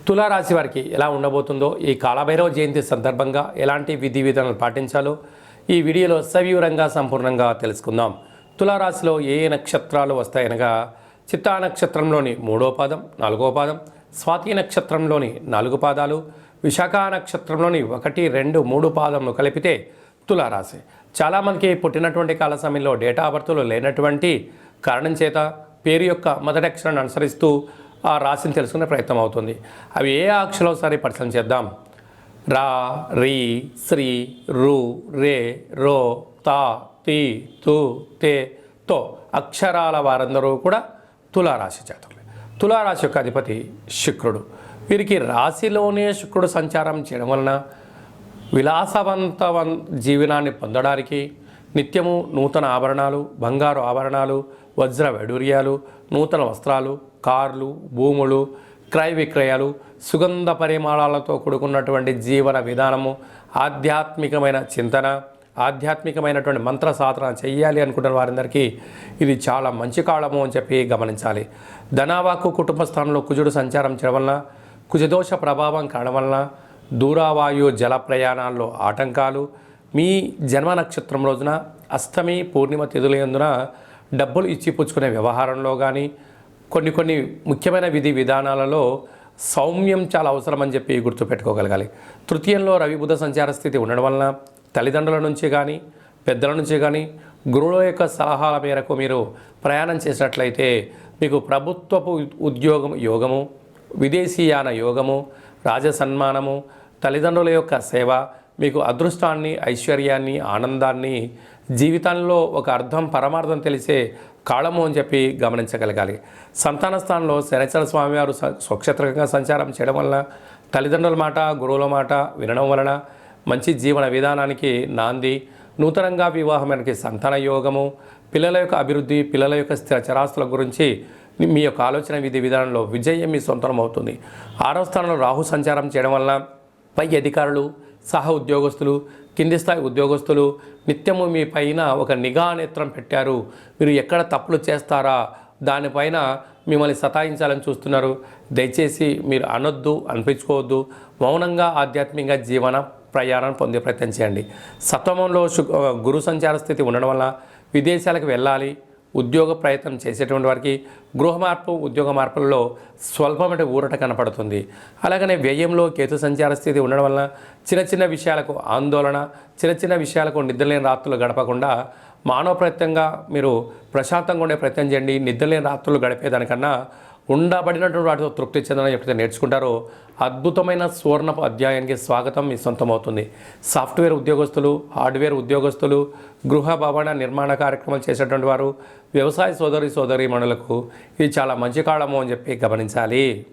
తులారాశి వారికి ఎలా ఉండబోతుందో, ఈ కాలభైరవ జయంతి సందర్భంగా ఎలాంటి విధి విధానాలు పాటించాలో ఈ వీడియోలో సవివరంగా సంపూర్ణంగా తెలుసుకుందాం. తులారాశిలో ఏ నక్షత్రాలు వస్తాయనగా చిత్తా నక్షత్రంలోని 3వ పాదం, 4వ పాదం, స్వాతి నక్షత్రంలోని 4 పాదాలు, విశాఖ నక్షత్రంలోని 1, 2, 3 పాదంను కలిపితే తులారాశి. చాలామందికి పుట్టినటువంటి కాల సమయంలో డేటా ఆఫ్ బర్త్లో లేనటువంటి కారణం చేత పేరు యొక్క మొదటి అక్షరాన్ని అనుసరిస్తూ ఆ రాశిని తెలుసుకునే ప్రయత్నం అవుతుంది. అవి ఏ అక్షరాలు ఒకసారి పరిశీలన చేద్దాం. రా, రీ, శ్రీ, రు, రే, రో, తా, తి, తు, తే, తో అక్షరాల వారందరూ కూడా తులారాశి జాతకులు. తులారాశి యొక్క అధిపతి శుక్రుడు. వీరికి రాశిలోనే శుక్రుడు సంచారం చేయడం వలన విలాసవంత జీవనాన్ని పొందడానికి నిత్యము నూతన ఆభరణాలు, బంగారు ఆభరణాలు, వజ్ర వైడూర్యాలు, నూతన వస్త్రాలు, కార్లు, భూములు, క్రయ విక్రయాలు, సుగంధ పరిమళాలతో కూడుకున్నటువంటి జీవన విధానము, ఆధ్యాత్మికమైన చింతన, ఆధ్యాత్మికమైనటువంటి మంత్ర సాధన చేయాలి అనుకుంటున్న వారందరికీ ఇది చాలా మంచి కాలము అని చెప్పి గమనించాలి. ధనావాకు కుటుంబ స్థానంలో కుజుడు సంచారం చేయడం వలన, కుజదోష ప్రభావం కావడం వలన దూరావాయు జల ప్రయాణాల్లో ఆటంకాలు, మీ జన్మ నక్షత్రం రోజున అష్టమి, పూర్ణిమ తిథులందున డబ్బులు ఇచ్చి పుచ్చుకునే వ్యవహారంలో కానీ కొన్ని ముఖ్యమైన విధి విధానాలలో సౌమ్యం చాలా అవసరమని చెప్పి గుర్తుపెట్టుకోగలగాలి. తృతీయంలో రవి బుధ సంచార స్థితి ఉండడం వలన తల్లిదండ్రుల నుంచి కానీ పెద్దల నుంచి కానీ గురువుల యొక్క సలహాల మేరకు మీరు ప్రయాణం చేసినట్లయితే మీకు ప్రభుత్వపు ఉద్యోగం యోగము, విదేశీయాన యోగము, రాజసన్మానము, తల్లిదండ్రుల యొక్క సేవ మీకు అదృష్టాన్ని, ఐశ్వర్యాన్ని, ఆనందాన్ని, జీవితంలో ఒక అర్థం పరమార్థం తెలిసే కాలము అని చెప్పి గమనించగలగాలి. సంతాన స్థానంలో శనిచర స్వామివారు స్వక్షేత్రకంగా సంచారం చేయడం వలన తల్లిదండ్రుల మాట, గురువుల మాట వినడం వలన మంచి జీవన విధానానికి నాంది, నూతనంగా వివాహమానికి సంతాన యోగము, పిల్లల యొక్క అభివృద్ధి, పిల్లల యొక్క స్థిర చరాస్తుల గురించి మీ యొక్క ఆలోచన విధి విధానంలో విజయం మీ సొంతం అవుతుంది. 6వ స్థానంలో రాహు సంచారం చేయడం వలన పై అధికారులు, సహ ఉద్యోగస్తులు, కింది స్థాయి ఉద్యోగస్తులు నిత్యము మీ పైన ఒక నిఘా నేత్రం పెట్టారు. మీరు ఎక్కడ తప్పులు చేస్తారా దానిపైన మిమ్మల్ని సతాయించాలని చూస్తున్నారు. దయచేసి మీరు అనొద్దు, అనిపించుకోవద్దు. మౌనంగా ఆధ్యాత్మికంగా జీవన ప్రయాణం పొందే ప్రయత్నం చేయండి. సప్తమంలో గురు సంచార స్థితి ఉండడం వల్ల విదేశాలకు వెళ్ళాలి, ఉద్యోగ ప్రయత్నం చేసేటువంటి వారికి గృహ మార్పు, ఉద్యోగ మార్పులలో స్వల్పమైన ఊరట కనపడుతుంది. అలాగనే వ్యయంలో కేతు సంచార స్థితి ఉండడం వలన చిన్న విషయాలకు ఆందోళన, చిన్న విషయాలకు నిద్రలేని రాత్రులు గడపకుండా మానవ ప్రయత్నంగా మీరు ప్రశాంతంగా ఉండే ప్రయత్నం చేయండి. నిద్రలేని రాత్రులు గడిపేదానికన్నా ఉండబడినటువంటి వాటితో తృప్తి చెందడం ఎప్పుడైతే నేర్చుకుంటారో అద్భుతమైన సువర్ణపు అధ్యాయానికి స్వాగతం మీ సొంతం అవుతుంది. సాఫ్ట్వేర్ ఉద్యోగస్తులు, హార్డ్వేర్ ఉద్యోగస్తులు, గృహ భవన నిర్మాణ కార్యక్రమాలు చేసేటువంటి వారు, వ్యవసాయ సోదరీమణులకు ఇది చాలా మంచి కాలము అని చెప్పి గమనించాలి.